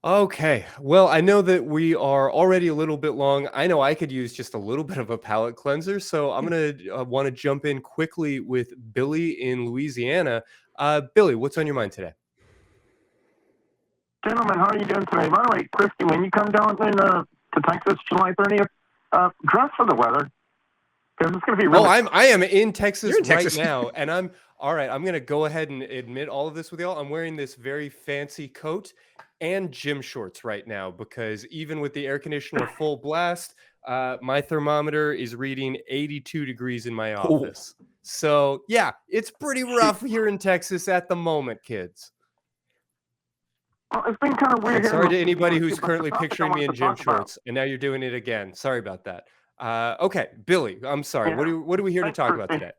Okay. Well, I know that we are already a little bit long. I know I could use just a little bit of a palate cleanser, so I'm going to want to jump in quickly with Billy in Louisiana. Billy, what's on your mind today? Gentlemen, how are you doing today? By the way, Christy, when you come down to Texas July 30th, dress for the weather because it's going to be really. I am in Texas You're in right Texas. now, and I'm all right. I'm going to go ahead and admit all of this with y'all. I'm wearing this very fancy coat and gym shorts right now because even with the air conditioner full blast, my thermometer is reading 82 degrees in my office. So yeah, it's pretty rough here in Texas at the moment, kids. Well, it's been kind of weird. And here sorry in to anybody Louisiana, who's too, but the currently topic I picturing me wanted in to gym talk about- shorts, and now you're doing it again. Sorry about that. Okay, Billy, I'm sorry. Yeah. What are we here to Thanks, talk about Christy. today?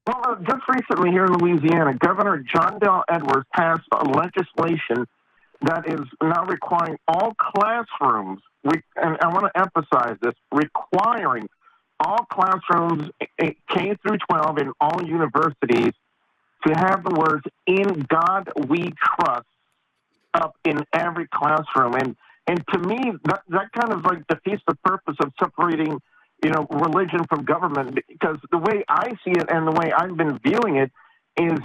Well, just recently here in Louisiana, Governor John Bel Edwards passed a legislation that is now requiring all classrooms, and I want to emphasize this, requiring all classrooms, K through 12 in all universities, to have the words "In God We Trust" up in every classroom. And to me, that kind of like defeats the purpose of separating, religion from government, because the way I see it and the way I've been viewing it is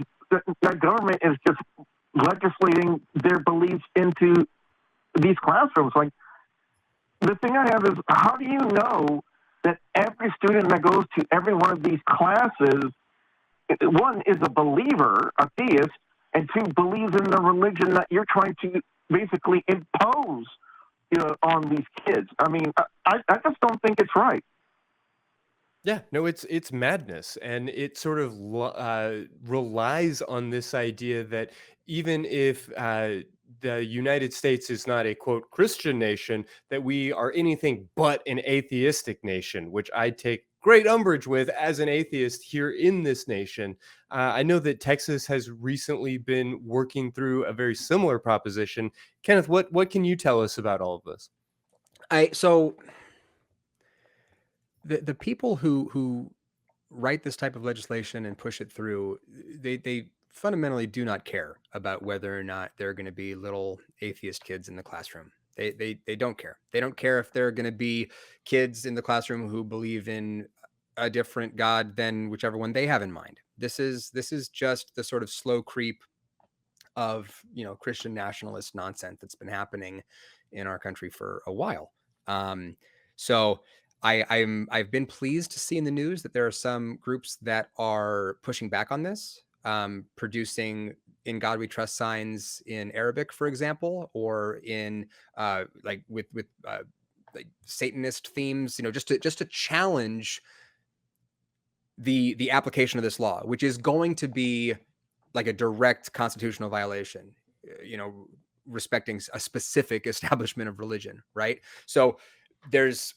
that government is just legislating their beliefs into these classrooms. Like, the thing I have is, how do you know that every student that goes to every one of these classes, one, is a believer, a theist, and two, believes in the religion that you're trying to basically impose, on these kids? I mean, I just don't think it's right. Yeah, no, it's madness, and it sort of relies on this idea that even if the United States is not a quote Christian nation, that we are anything but an atheistic nation, which I take great umbrage with as an atheist here in this nation. I know that Texas has recently been working through a very similar proposition. Kenneth, what can you tell us about all of this? So the people who write this type of legislation and push it through, they fundamentally do not care about whether or not there are going to be little atheist kids in the classroom. They don't care. They don't care if there are going to be kids in the classroom who believe in a different God than whichever one they have in mind. This is just the sort of slow creep of Christian nationalist nonsense that's been happening in our country for a while. So I've been pleased to see in the news that there are some groups that are pushing back on this, producing "In God We Trust" signs in Arabic, for example, or in like with like Satanist themes, just to challenge the application of this law, which is going to be like a direct constitutional violation, respecting a specific establishment of religion, right? So there's,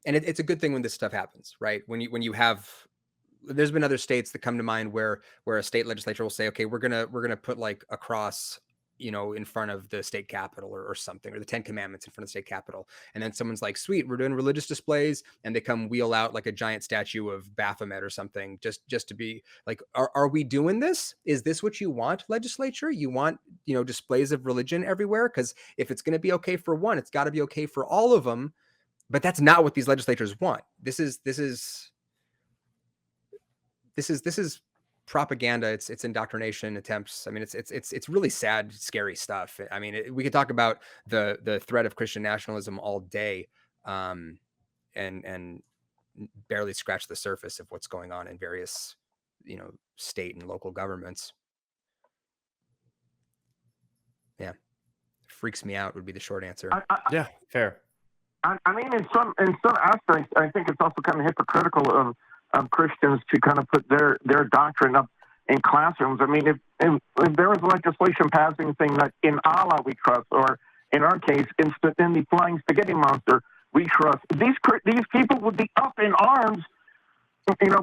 and it's a good thing when this stuff happens, right? When you have, there's been other states that come to mind where a state legislature will say, okay, we're gonna put like a cross, in front of the state capitol or something, or the 10 Commandments in front of the state capitol. And then someone's like, sweet, we're doing religious displays. And they come wheel out like a giant statue of Baphomet or something, just to be like, are we doing this? Is this what you want, legislature? You want, displays of religion everywhere? Because if it's going to be okay for one, it's got to be okay for all of them. But that's not what these legislators want. This is propaganda. It's indoctrination attempts. I mean, it's really sad, scary stuff. I mean, we could talk about the threat of Christian nationalism all day, and barely scratch the surface of what's going on in various, state and local governments. Yeah, freaks me out would be the short answer. Yeah, fair. I mean, in some aspects, I think it's also kind of hypocritical of Christians to kind of put their doctrine up in classrooms. I mean, if there was legislation passing saying that in Allah we trust, or in our case, in the flying spaghetti monster we trust, these people would be up in arms,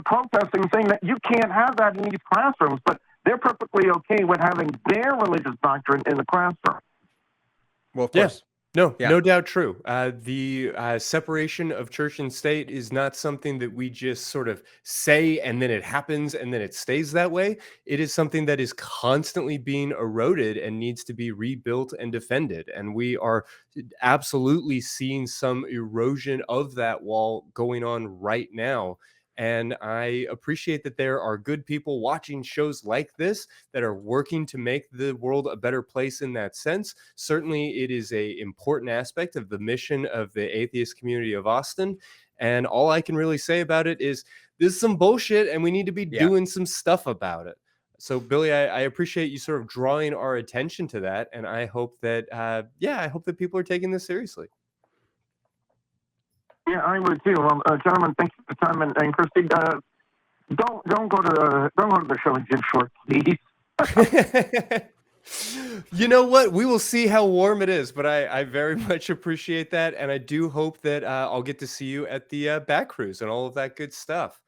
protesting, saying that you can't have that in these classrooms. But they're perfectly okay with having their religious doctrine in the classroom. Well, of course. No, Yeah. no doubt true. The separation of church and state is not something that we just sort of say and then it happens and then it stays that way. It is something that is constantly being eroded and needs to be rebuilt and defended. And we are absolutely seeing some erosion of that wall going on right now. And I appreciate that there are good people watching shows like this that are working to make the world a better place in that sense. Certainly, it is a important aspect of the mission of the Atheist Community of Austin. And all I can really say about it is this is some bullshit, and we need to be Yeah. doing some stuff about it. So, Billy, I appreciate you sort of drawing our attention to that, and I hope that, I hope that people are taking this seriously. Yeah, I would too. Well, gentlemen, thank you for the time, and Christy, don't go to the show in Jim Short, please. You know what? We will see how warm it is, but I very much appreciate that, and I do hope that I'll get to see you at the back cruise and all of that good stuff.